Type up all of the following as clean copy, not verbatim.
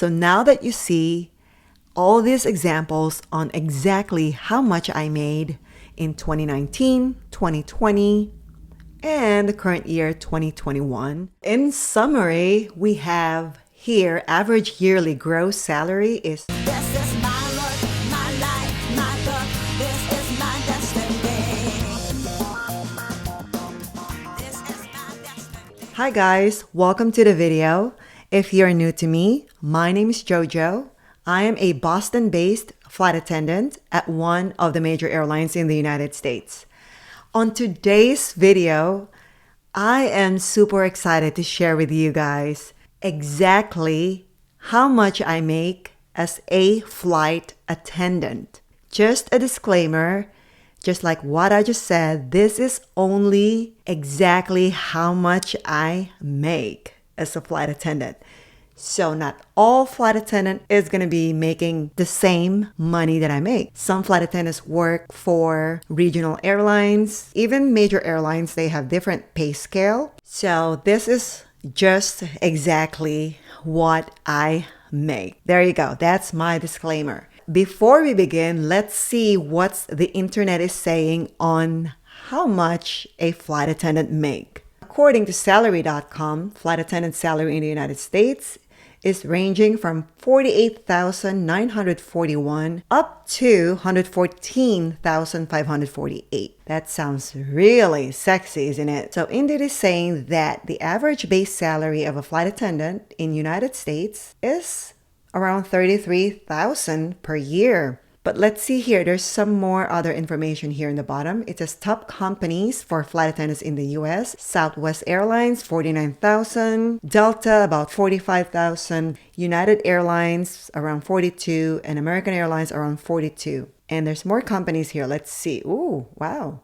So now that you see all these examples on exactly how much I made in 2019, 2020, and the current year 2021. In summary, we have here average yearly gross salary is This is my work, my life, my book. This is my destiny. This is my destiny. Hi guys, welcome to the video. If you're new to me, my name is Jojo. I am a Boston-based flight attendant at one of the major airlines in the United States. On today's video, I am super excited to share with you guys exactly how much I make as a flight attendant. Just a disclaimer, just like what I just said, this is only exactly how much I make as a flight attendant. So not all flight attendant is going to be making the same money that I make. Some flight attendants work for regional airlines, even major airlines, they have different pay scale. So this is just exactly what I make. There you go. That's my disclaimer. Before we begin, let's see what the internet is saying on how much a flight attendant make. According to salary.com, flight attendant salary in the United States is ranging from $48,941 up to $114,548. That sounds really sexy, isn't it? So Indeed is saying that the average base salary of a flight attendant in United States is around $33,000 per year. But let's see here, there's some more other information here in the bottom. It says top companies for flight attendants in the US. Southwest Airlines, $49,000. Delta, about $45,000. United Airlines, around $42,000. And American Airlines, around $42,000. And there's more companies here. Let's see. Ooh, wow.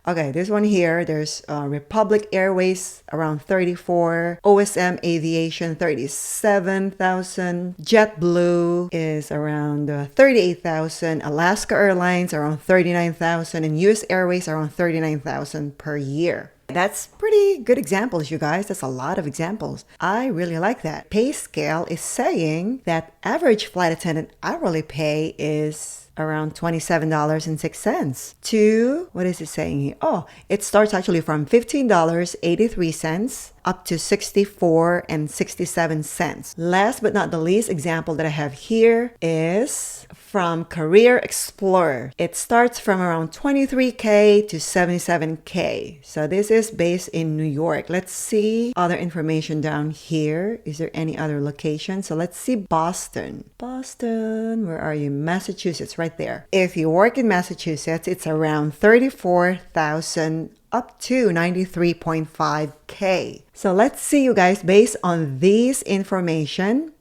Okay, this one here, there's Republic Airways around $34,000, OSM Aviation $37,000, JetBlue is around $38,000, Alaska Airlines around $39,000, and US Airways around $39,000 per year. That's pretty good examples, you guys. That's a lot of examples. I really like that. Pay scale is saying that average flight attendant hourly pay is around $27.06 to, what is it saying here? Oh, it starts actually from $15.83 up to $64.67. Last but not the least example that I have here is from Career Explorer. It starts from around $23K to $77K. So this is based in New York. Let's see other information down here. Is there any other location? So let's see Boston. Boston, where are you? Massachusetts, right there. If you work in Massachusetts, it's around $34,000 up to $93.5K. So let's see, you guys, based on these information,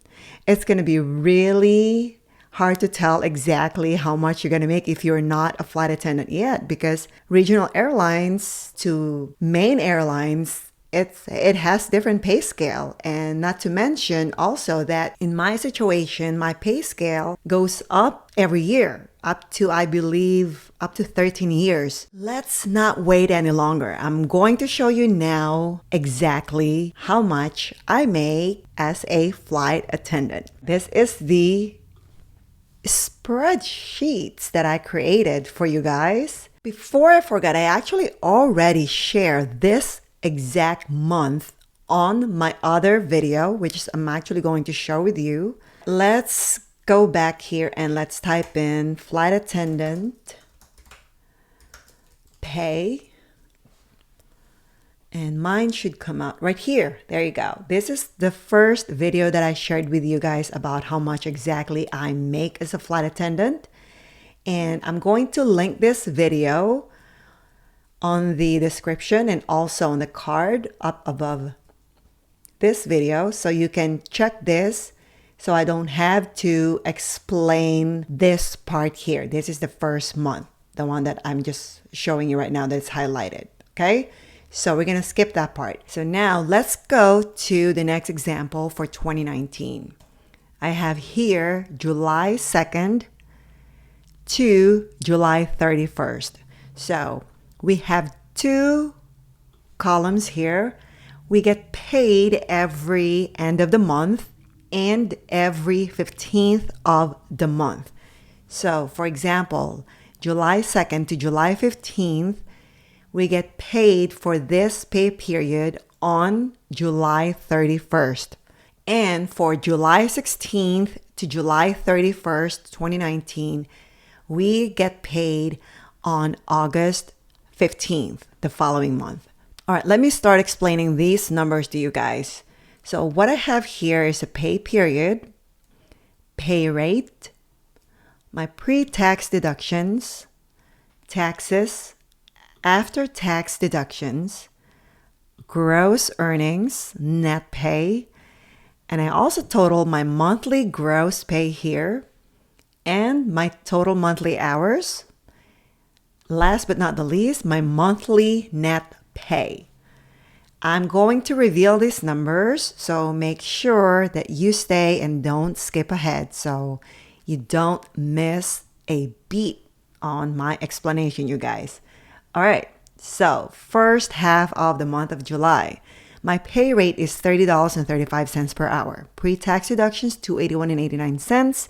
it's going to be really hard to tell exactly how much you're going to make if you're not a flight attendant yet, because regional airlines to main airlines, it has different pay scale. And not to mention also that in my situation, my pay scale goes up every year, up to, I believe, up to 13 years. Let's not wait any longer. I'm going to show you now exactly how much I make as a flight attendant. This is the spreadsheets that I created for you guys. Before I forget, I actually already shared this exact month on my other video, which I'm actually going to share with you. Let's go back here and let's type in flight attendant pay, and mine should come out right here. There you go. This is the first video that I shared with you guys about how much exactly I make as a flight attendant, and I'm going to link this video on the description and also on the card up above this video, so you can check this, so I don't have to explain this part here. This is the first month, the one that I'm just showing you right now that's highlighted. Okay, so we're gonna skip that part. So now let's go to the next example for 2019. I have here July 2nd to July 31st. So we have two columns here. We get paid every end of the month, and every 15th of the month. So, for example, July 2nd to July 15th, we get paid for this pay period on July 31st. And for July 16th to July 31st, 2019, we get paid on August 15th, the following month. All right, let me start explaining these numbers to you guys. So what I have here is a pay period, pay rate, my pre-tax deductions, taxes, after-tax deductions, gross earnings, net pay, and I also total my monthly gross pay here and my total monthly hours. Last but not the least, my monthly net pay. I'm going to reveal these numbers, so make sure that you stay and don't skip ahead so you don't miss a beat on my explanation, you guys. All right, so first half of the month of July. My pay rate is $30.35 per hour. Pre-tax deductions, $281.89,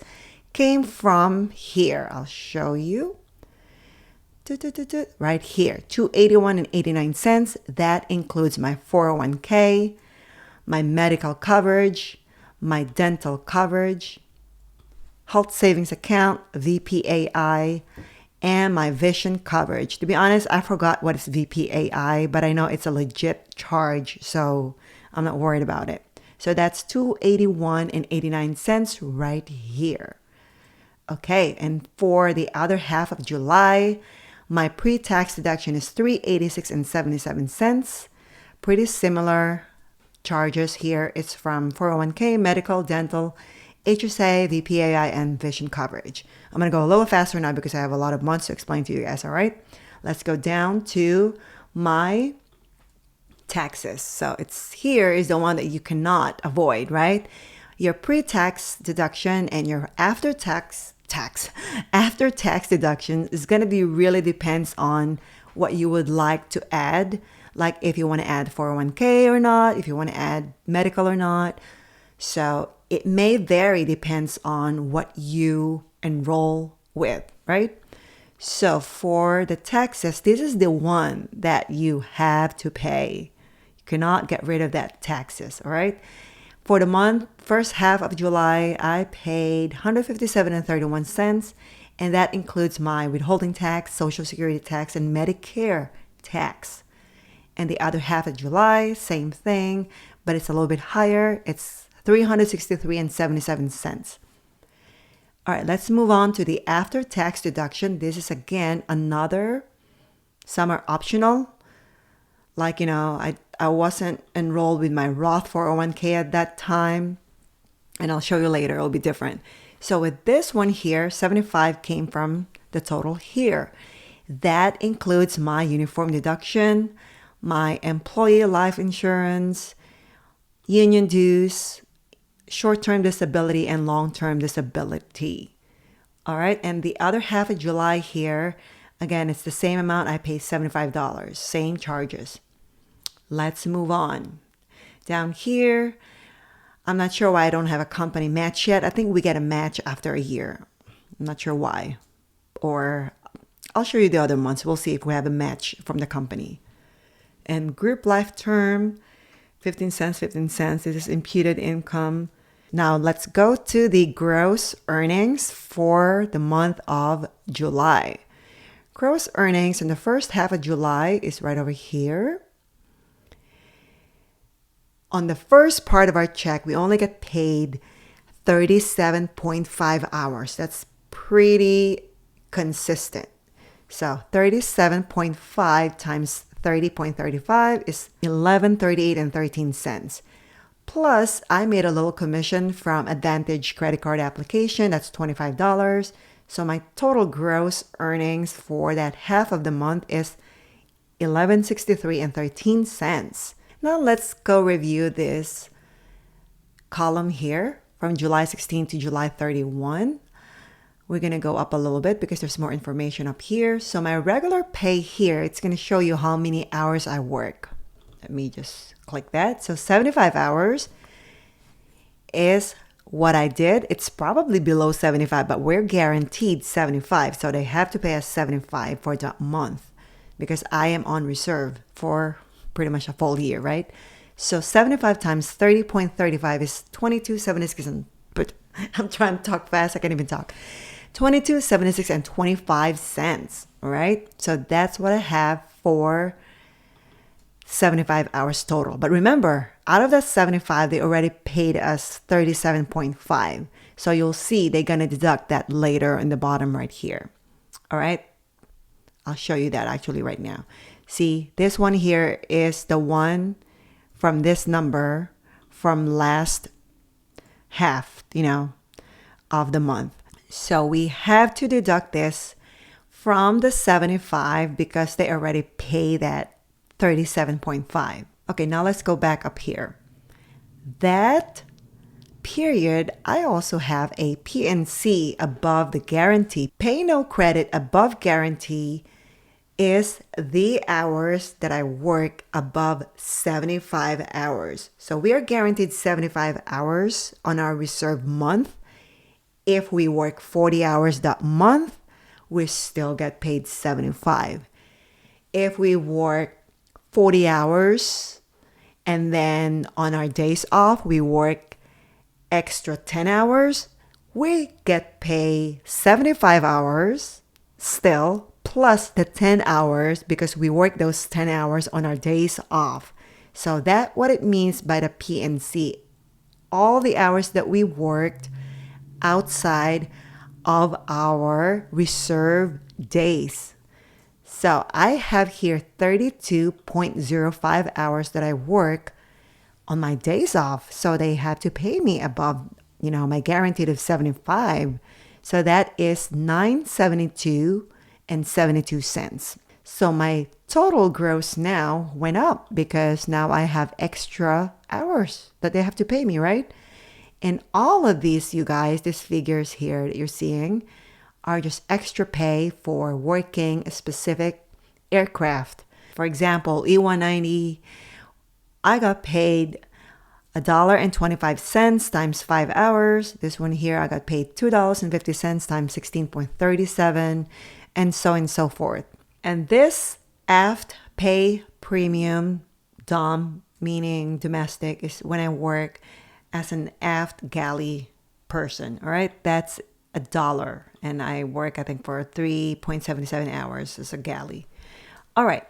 came from here. I'll show you. Right here, $281.89. That includes my 401k, my medical coverage, my dental coverage, health savings account, VPAI, and my vision coverage. To be honest, I forgot what is VPAI, but I know it's a legit charge, so I'm not worried about it. So that's $281.89 right here. Okay, and for the other half of July, my pre-tax deduction is $386.77. Pretty similar charges here. It's from 401k, medical, dental, HSA, VPAI, and vision coverage. I'm going to go a little faster now because I have a lot of months to explain to you guys, all right? Let's go down to my taxes. So it's here is the one that you cannot avoid, right? Your pre-tax deduction and your after-tax deduction is going to be really depends on what you would like to add. Like if you want to add 401k or not, if you want to add medical or not. So it may vary, depends on what you enroll with, right? So for the taxes, this is the one that you have to pay. You cannot get rid of that taxes, all right? For the month, first half of July, I paid $157.31, and that includes my withholding tax, Social Security tax, and Medicare tax. And the other half of July, same thing, but it's a little bit higher. It's $363.77. All right, let's move on to the after-tax deduction. This is again another, some are optional. Like, I wasn't enrolled with my Roth 401k at that time, and I'll show you later, it'll be different. So with this one here, 75 came from the total here. That includes my uniform deduction, my employee life insurance, union dues, short-term disability, and long-term disability. All right, and the other half of July here, again, it's the same amount. I pay $75, same charges. Let's move on. Down here, I'm not sure why I don't have a company match yet. I think we get a match after a year. I'm not sure why. Or I'll show you the other months. We'll see if we have a match from the company. And group life term, 15 cents, 15 cents. This is imputed income. Now let's go to the gross earnings for the month of July. Gross earnings in the first half of July is right over here. On the first part of our check, we only get paid 37.5 hours. That's pretty consistent. So 37.5 times 30.35 is $11.38.13. Plus, I made a little commission from Advantage credit card application. That's $25. So my total gross earnings for that half of the month is $11.63.13. Now let's go review this column here from July 16 to July 31. We're going to go up a little bit because there's more information up here. So my regular pay here, it's going to show you how many hours I work. Let me just click that. So 75 hours is what I did, it's probably below 75, but we're guaranteed 75. So they have to pay us 75 for that month because I am on reserve for pretty much a full year, right? So 75 times 30.35 is 22.76, but I'm trying to talk fast. I can't even talk. 22.76 and 25 cents, all right? So that's what I have for 75 hours total. But remember, out of that 75, they already paid us 37.5. So you'll see they're going to deduct that later in the bottom right here. All right. I'll show you that actually right now. See, this one here is the one from this number from last half, of the month. So we have to deduct this from the 75 because they already pay that 37.5. Okay, now let's go back up here. That period, I also have a PNC above the guarantee. Pay no credit above guarantee is the hours that I work above 75 hours. So we are guaranteed 75 hours on our reserve month. If we work 40 hours that month, we still get paid 75. If we work 40 hours and then on our days off, we work extra 10 hours, we get paid 75 hours still, plus the 10 hours because we work those 10 hours on our days off. So that's what it means by the PNC. All the hours that we worked outside of our reserve days. So I have here 32.05 hours that I work on my days off. So they have to pay me above, my guaranteed of 75. So that is $9.72 and 72 cents. So my total gross now went up because now I have extra hours that they have to pay me, right? And all of these, you guys, these figures here that you're seeing are just extra pay for working a specific aircraft. For example, E190, I got paid $1.25 times 5 hours. This one here, I got paid $2.50 times 16.37, and so on and so forth. And this aft pay premium, DOM, meaning domestic, is when I work as an aft galley person. All right, that's $1, and I work, I think, for 3.77 hours as a galley. All right,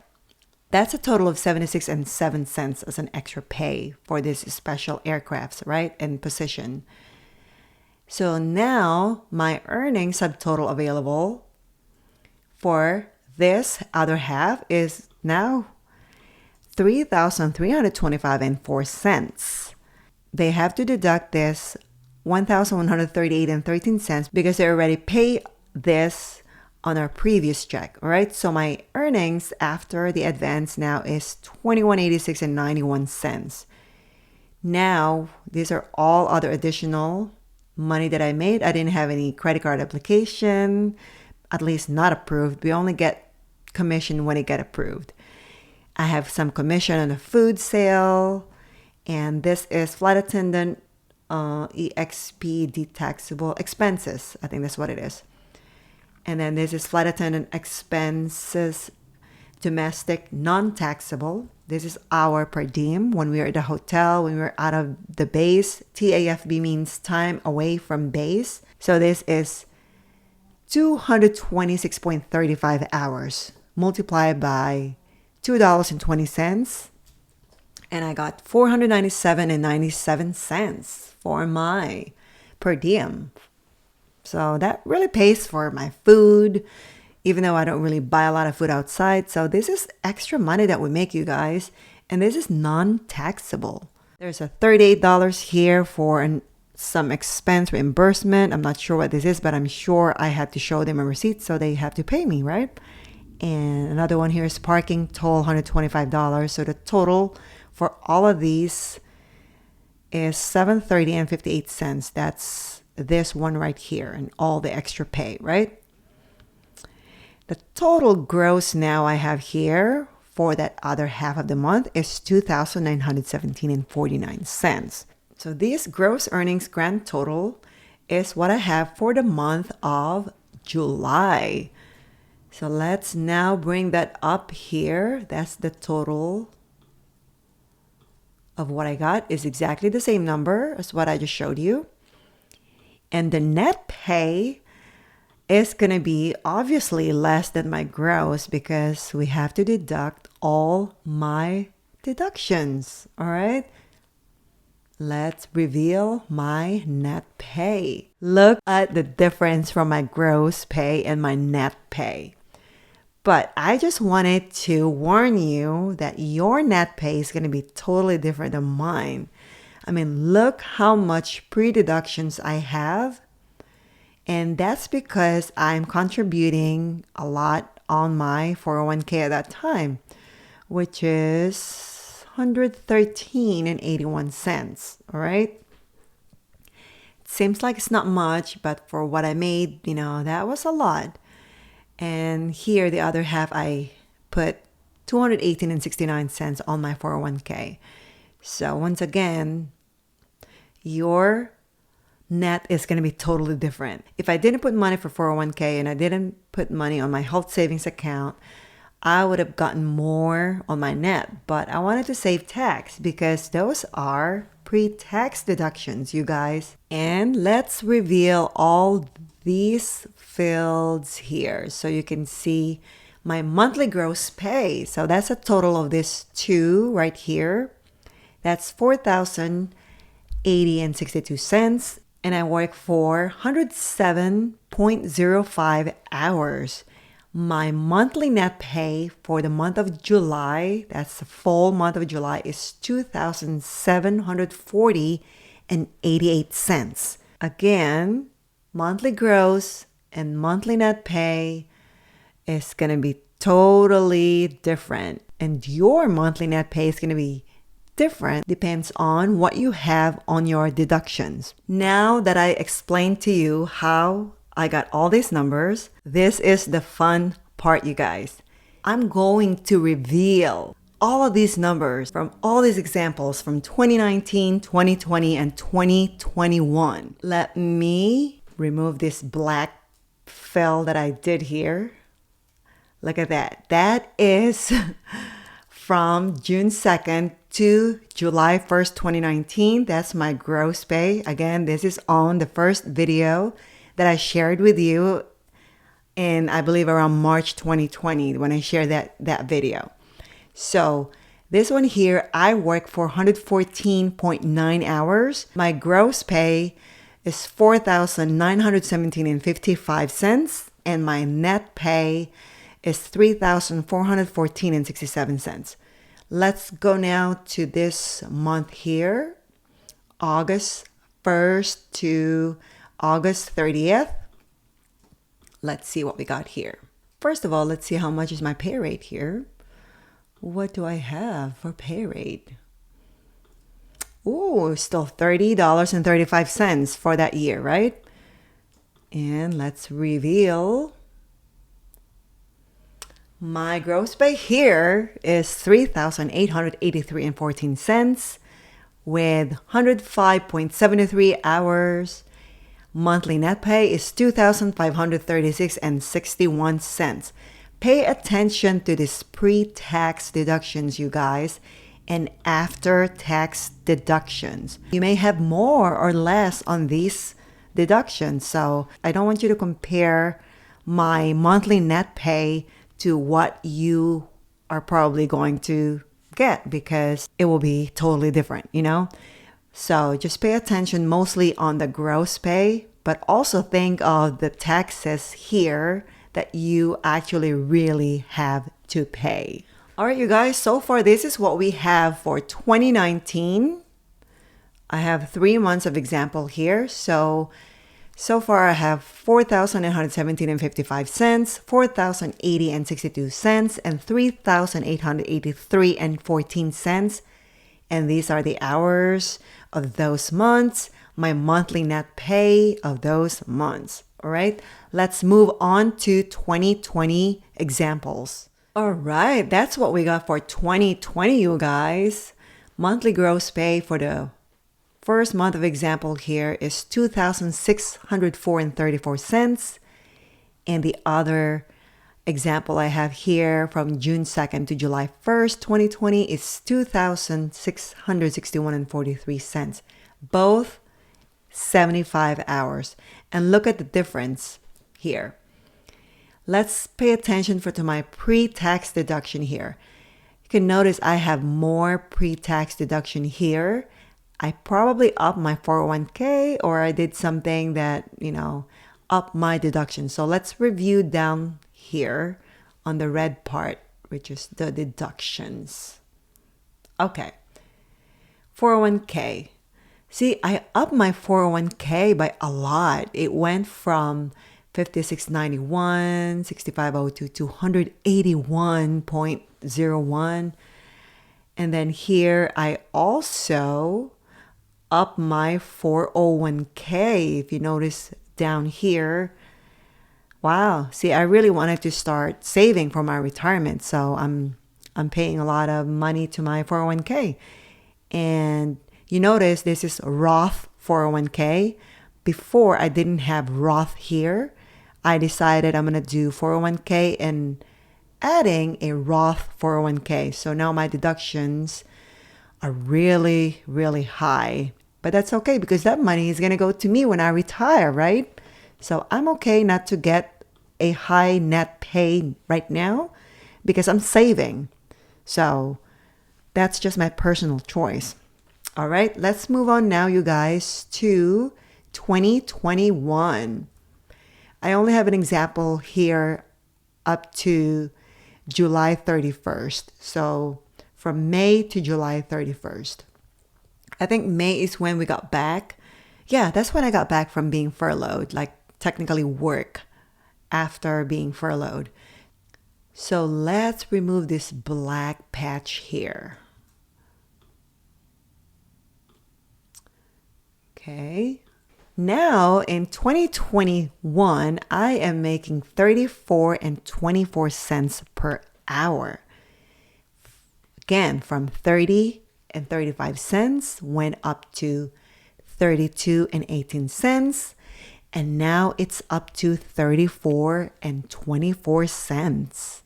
that's a total of 76 and 7 cents as an extra pay for this special aircrafts, right, and position. So now my earnings subtotal available for this other half is now $3,325.04. They have to deduct this $1,138.13 because they already pay this on our previous check. All right, so my earnings after the advance now is $21.86.91. Now these are all other additional money that I made. I didn't have any credit card application, at least not approved. We only get commission when it get approved. I have some commission on a food sale, and this is flight attendant EXP taxable expenses. I think that's what it is. And then this is flight attendant expenses, domestic non-taxable. This is our per diem when we are at the hotel, when we're out of the base. TAFB means time away from base. So this is 226.35 hours multiplied by $2.20. And I got $497.97 for my per diem. So that really pays for my food, even though I don't really buy a lot of food outside. So this is extra money that we make, you guys. And this is non-taxable. There's a $38 here for some expense reimbursement. I'm not sure what this is, but I'm sure I had to show them a receipt, so they have to pay me, right? And another one here is parking toll, $125. So the total for all of these is $730.58. That's this one right here and all the extra pay, right? The total gross now I have here for that other half of the month is $2,917.49. So this gross earnings grand total is what I have for the month of July. So let's now bring that up here. That's the total of what I got is exactly the same number as what I just showed you. And the net pay is going to be obviously less than my gross because we have to deduct all my deductions. All right. Let's reveal my net pay. Look at the difference from my gross pay and my net pay. But I just wanted to warn you that your net pay is going to be totally different than mine. I mean, look how much pre-deductions I have. And that's because I'm contributing a lot on my 401k at that time, which is $113.81. All right. It seems like it's not much, but for what I made, that was a lot. And here, the other half, I put $218.69 on my 401k. So once again, your net is going to be totally different. If I didn't put money for 401k and I didn't put money on my health savings account, I would have gotten more on my net. But I wanted to save tax because those are pre-tax deductions, you guys. And let's reveal all these fields here so you can see my monthly gross pay. So that's a total of this two right here. That's $4,080.62. And I work for 107.05 hours. My monthly net pay for the month of July, that's the full month of July, is $2,740.88. Again, monthly gross and monthly net pay is going to be totally different. And your monthly net pay is going to be different, depends on what you have on your deductions. Now that I explained to you how I got all these numbers, this is the fun part, you guys. I'm going to reveal all of these numbers from all these examples from 2019, 2020, and 2021. Let me remove this black fill that I did here. Look at that. That is from June 2nd to July 1st, 2019. That's my gross pay. Again, this is on the first video that I shared with you in, I believe, around March 2020 when I shared that video. So this one here, I work for 114.9 hours. My gross pay is $4,917.55, and my net pay is $3,414.67. Let's go now to this month here, August 1st to August 30th. Let's see what we got here. First of all, let's see how much is my pay rate here. What do I have for pay rate? Ooh, still $30.35 for that year, right? And let's reveal. My gross pay here is $3,883.14 with 105.73 hours. Monthly net pay is $2,536.61. Pay attention to these pre-tax deductions, you guys, and after-tax deductions. You may have more or less on these deductions, so I don't want you to compare my monthly net pay to what you are probably going to get because it will be totally different, So just pay attention mostly on the gross pay, but also think of the taxes here that you actually really have to pay. All right, you guys, so far this is what we have for 2019. I have 3 months of example here. So far I have $4,917.55, $4,080.62, and $3,883.14. And these are the hours of those months, my monthly net pay of those months. All right, let's move on to 2020 examples. All right, that's what we got for 2020, you guys. Monthly gross pay for the first month of example here is $2,604.34. And the other example I have here from June 2nd to July 1st, 2020 is $2,661.43. Both 75 hours. And look at the difference here. Let's pay attention to my pre-tax deduction here. You can notice I have more pre-tax deduction here. I probably upped my 401k, or I did something that, upped my deduction. So let's review down here on the red part, which is the deductions. Okay. 401k. See, I upped my 401k by a lot. It went from 5691, 6502 to 281.01. And then here I also up my 401k. If you notice down here, wow. See, I really wanted to start saving for my retirement. So I'm paying a lot of money to my 401k. And you notice this is Roth 401k. Before, I didn't have Roth here. I decided I'm going to do 401k and adding a Roth 401k. So now my deductions are really, really high. But that's okay because that money is going to go to me when I retire, right? So I'm okay not to get a high net pay right now because I'm saving. So that's just my personal choice. All right, let's move on now, you guys, to 2021. I only have an example here up to July 31st. So from May to July 31st. I think May is when we got back. Yeah, that's when I got back from being furloughed, like technically work after being furloughed. So let's remove this black patch here. Okay. Now in 2021, I am making 34 and 24 cents per hour. Again, from 30 and 35 cents went up to 32 and 18 cents. And now it's up to 34 and 24 cents.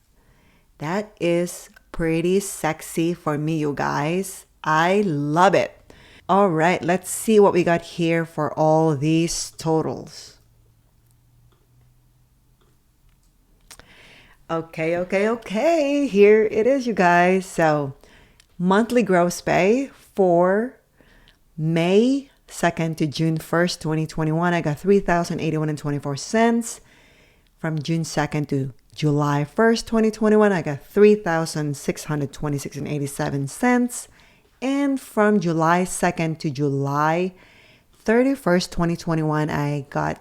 That is pretty sexy for me, you guys. I love it. All right, let's see what we got here for all these totals. Okay. Here it is, you guys. So monthly gross pay for May 2nd to June 1st, 2021, I got $3,081.24. From June 2nd to July 1st, 2021, I got $3,626.87. And from July 2nd to July 31st, 2021, I got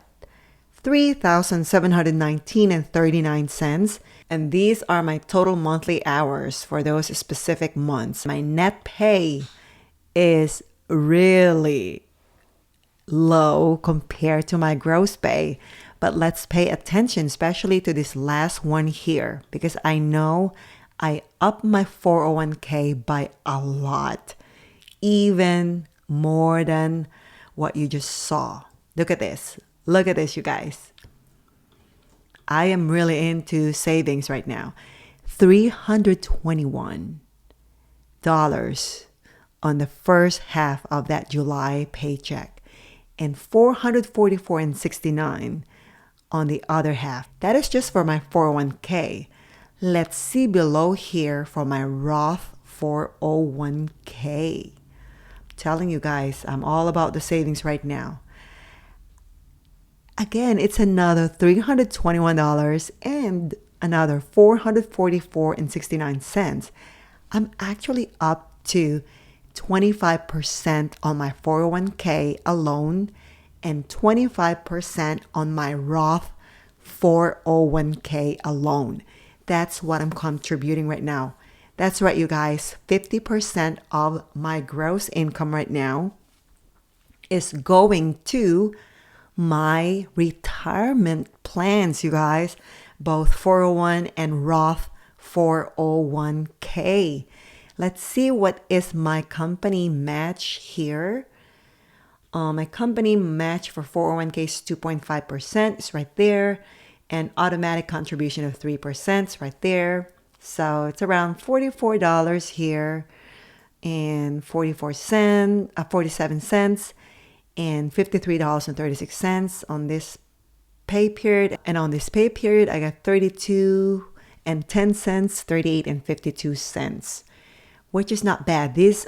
$3,719.39. And these are my total monthly hours for those specific months. My net pay is really low compared to my gross pay. But let's pay attention, especially to this last one here, because I know I upped my 401k by a lot, even more than what you just saw. Look at this. Look at this, you guys. I am really into savings right now. $321 on the first half of that July paycheck and $444.69 on the other half. That is just for my 401k. Let's see below here for my Roth 401k. I'm telling you guys, I'm all about the savings right now. Again, it's another $321 and another $444.69. I'm actually up to 25% on my 401k alone and 25% on my Roth 401k alone. That's what I'm contributing right now. That's right, you guys. 50% of my gross income right now is going to my retirement plans, you guys. Both 401 and Roth 401k. Let's see what is my company match here My company match for 401k is 2.5%. It's right there. And automatic contribution of 3% is right there. So it's around $44 here and 47 cents and $53.36 on this pay period. And on this pay period, I got 32 and 10 cents, 38 and 52 cents, which is not bad. These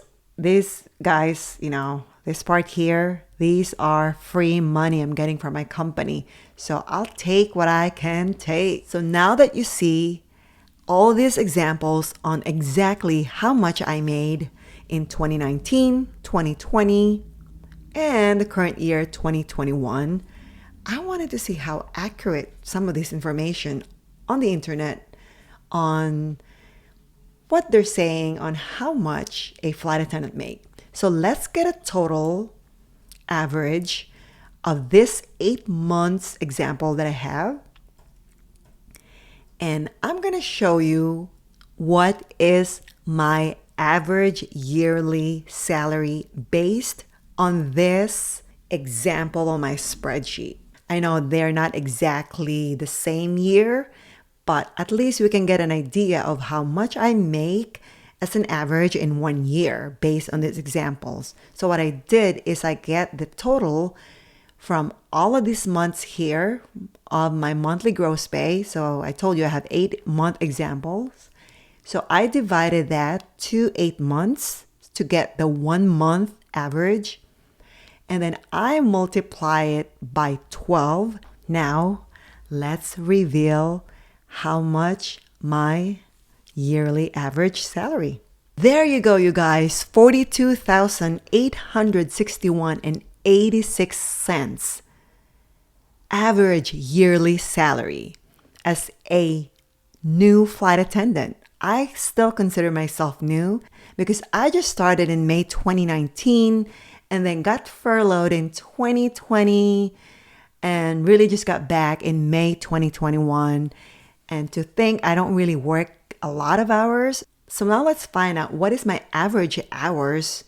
guys, you know, this part here, these are free money I'm getting from my company. So I'll take what I can take. So now that you see all these examples on exactly how much I made in 2019, 2020, and the current year, 2021, I wanted to see how accurate some of this information on the internet on what they're saying on how much a flight attendant make. So let's get a total average of this 8 months example that I have. And I'm going to show you what is my average yearly salary based on this example on my spreadsheet. I know they're not exactly the same year, but at least we can get an idea of how much I make as an average in 1 year based on these examples. So what I did is I get the total from all of these months here of my monthly gross pay. So I told you I have 8-month examples. So I divided that to 8 months to get the 1 month average. And then I multiply it by 12. Now let's reveal how much my yearly average salary. There you go, you guys. $42,861.86 average yearly salary as a new flight attendant. I still consider myself new because I just started in May 2019 and then got furloughed in 2020 and really just got back in May 2021. And to think I don't really work a lot of hours. So now let's find out what is my average hours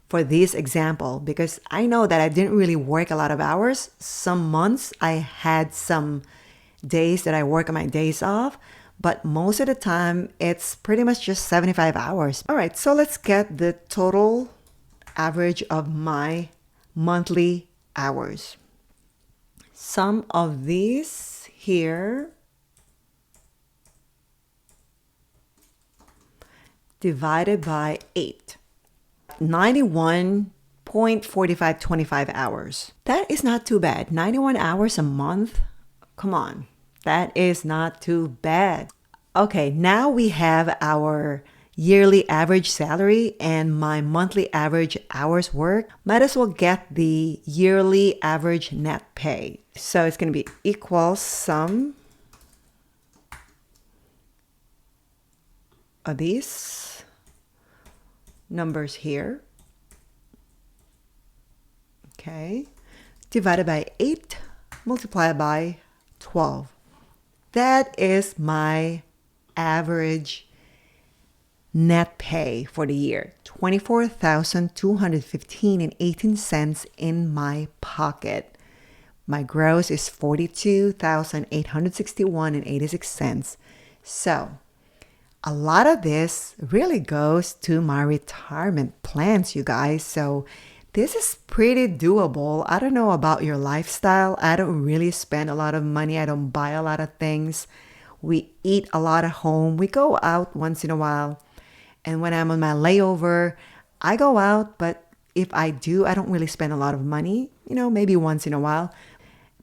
for this example, because I know that I didn't really work a lot of hours. Some months I had some days that I work on my days off, but most of the time it's pretty much just 75 hours. All right, so let's get the total average of my monthly hours. Some of these here divided by 8. 91.4525 hours. That is not too bad. 91 hours a month? Come on. That is not too bad. Okay, now we have our yearly average salary and my monthly average hours work. Might as well get the yearly average net pay. So it's going to be equals sum of these numbers here, okay, divided by 8, multiplied by 12. That is my average net pay for the year, $24,215.18 in my pocket. My gross is $42,861.86. So a lot of this really goes to my retirement plans, you guys. So this is pretty doable. I don't know about your lifestyle. I don't really spend a lot of money. I don't buy a lot of things. We eat a lot at home. We go out once in a while. And when I'm on my layover, I go out. But if I do, I don't really spend a lot of money, maybe once in a while.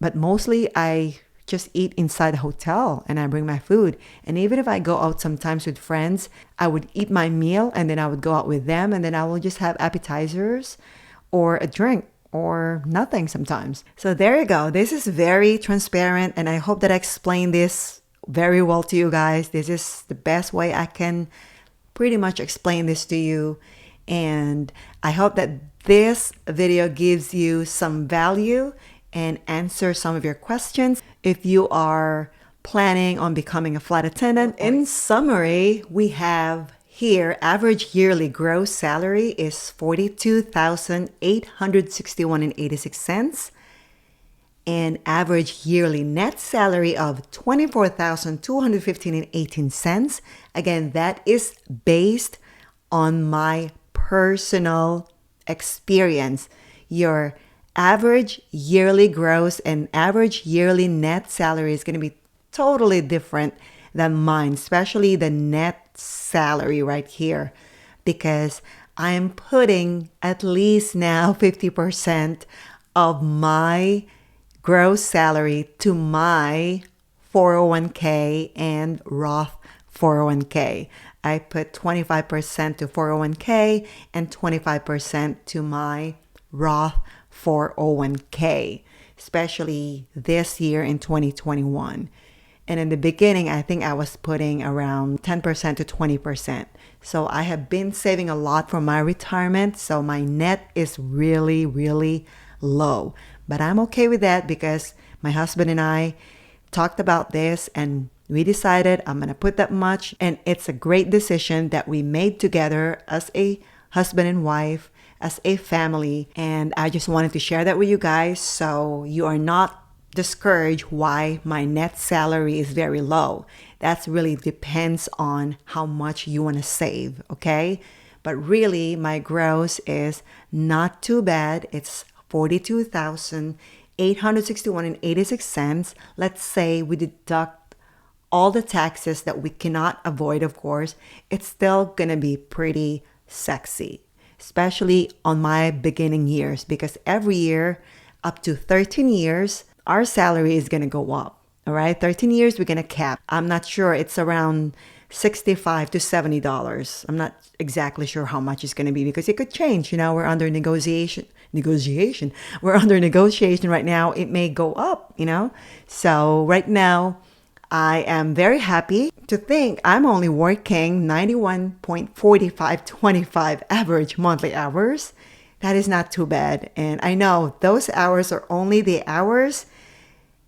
But mostly I just eat inside the hotel and I bring my food. And even if I go out sometimes with friends, I would eat my meal and then I would go out with them and then I will just have appetizers or a drink or nothing sometimes. So there you go. This is very transparent and I hope that I explained this very well to you guys. This is the best way I can pretty much explain this to you. And I hope that this video gives you some value and answer some of your questions if you are planning on becoming a flight attendant. In summary, we have Here, average yearly gross salary is $42,861.86, and average yearly net salary of $24,215.18. Again, that is based on my personal experience. Your average yearly gross and average yearly net salary is going to be totally different than mine, especially the net salary right here, because I'm putting at least now 50% of my gross salary to my 401k and Roth 401k. I put 25% to 401k and 25% to my Roth 401k, especially this year in 2021. And in the beginning, I think I was putting around 10% to 20%. So I have been saving a lot for my retirement. So my net is really, really low. But I'm okay with that because my husband and I talked about this and we decided I'm going to put that much. And it's a great decision that we made together as a husband and wife, as a family. And I just wanted to share that with you guys so you are not discouraged why my net salary is very low. That's really depends on how much you want to save, okay? But really, my gross is not too bad. It's $42,861.86. Let's say we deduct all the taxes that we cannot avoid, of course. It's still gonna be pretty sexy, especially on my beginning years, because every year up to 13 years, our salary is gonna go up. All right, 13 years, we're gonna cap. I'm not sure, it's around $65 to $70. I'm not exactly sure how much it's gonna be because it could change. You know, we're under negotiation. We're under negotiation right now. It may go up, you know. So right now, I am very happy to think I'm only working 91.4525 average monthly hours. That is not too bad. And I know those hours are only the hours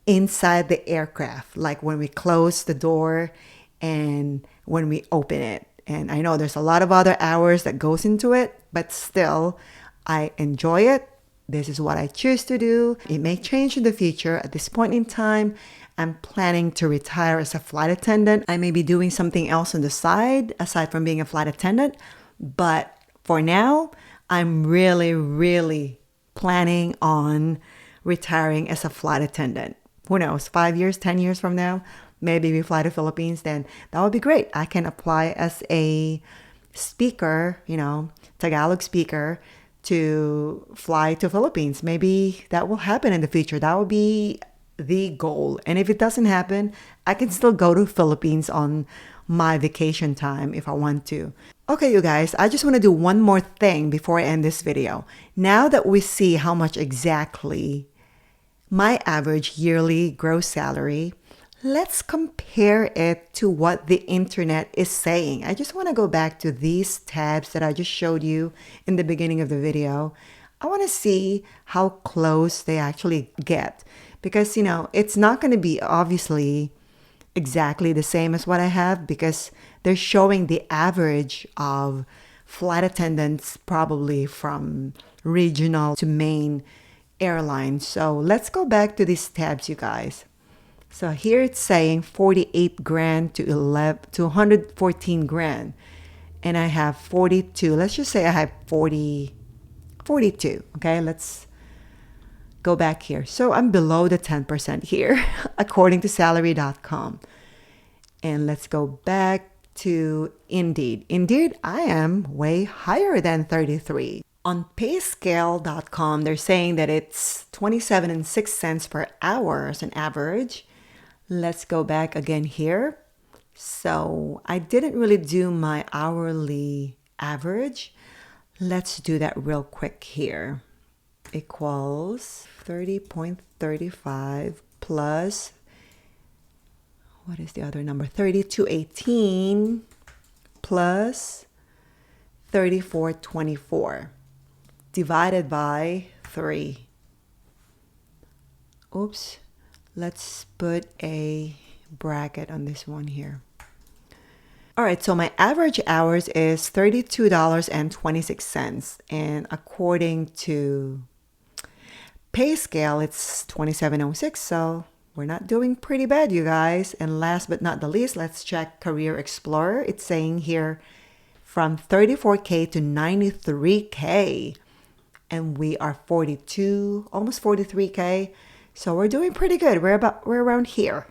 inside the aircraft, like when we close the door and when we open it. And I know there's a lot of other hours that goes into it, but still, I enjoy it. This is what I choose to do. It may change in the future. At this point in time, I'm planning to retire as a flight attendant. I may be doing something else on the side, aside from being a flight attendant. But for now, I'm really, really planning on retiring as a flight attendant. Who knows, 5 years, 10 years from now, maybe we fly to Philippines, then that would be great. I can apply as a speaker, you know, Tagalog speaker, to fly to Philippines. Maybe that will happen in the future. That would be the goal. And if it doesn't happen, I can still go to Philippines on my vacation time if I want to. Okay, you guys, I just want to do one more thing before I end this video. Now that we see how much exactly my average yearly gross salary, let's compare it to what the internet is saying. I just want to go back to these tabs that I just showed you in the beginning of the video. I want to see how close they actually get because, you know, it's not going to be obviously exactly the same as what I have because they're showing the average of flight attendants probably from regional to main airlines. So let's go back to these tabs, you guys. So here it's saying 48 grand to 114 grand. And I have 42. Let's just say I have 42. Okay, let's go back here. So I'm below the 10% here, according to salary.com. And let's go back to Indeed. Indeed, I am way higher than 33. On payscale.com, they're saying that it's 27.06 per hour as an average. Let's go back again here. So I didn't really do my hourly average. Let's do that real quick here. Equals 30.35 plus, what is the other number? 32.18 plus 34.24 divided by 3. Oops. Let's put a bracket on this one here. All right, so my average hours is $32.26. And according to pay scale, it's 2706. So we're not doing pretty bad, you guys. And last but not the least, let's check Career Explorer. It's saying here from 34K to 93K. And we are 42, almost 43K. So we're doing pretty good. We're around here.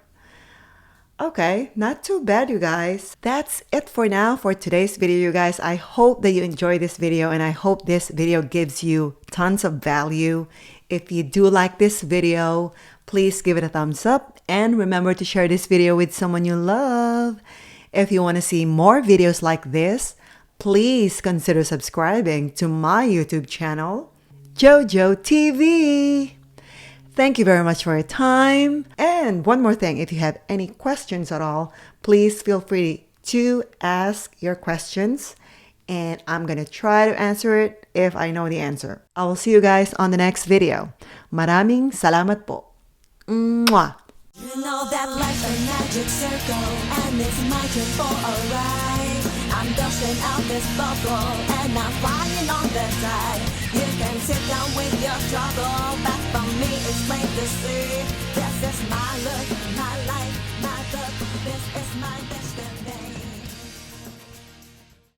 Okay, not too bad, you guys. That's it for now for today's video, you guys. I hope that you enjoyed this video and I hope this video gives you tons of value. If you do like this video, please give it a thumbs up and remember to share this video with someone you love. If you want to see more videos like this, please consider subscribing to my YouTube channel, JojoTV. Thank you very much for your time. And one more thing, if you have any questions at all, please feel free to ask your questions and I'm going to try to answer it if I know the answer. I will see you guys on the next video. Maraming salamat po. Mwah! You know that life's a magic circle, and it's my turn for a ride. I'm dusting out this bubble, and I'm flying on the tide. You can sit down with your trouble, but for me it's plain to see. This is my look, my life, my book. This is my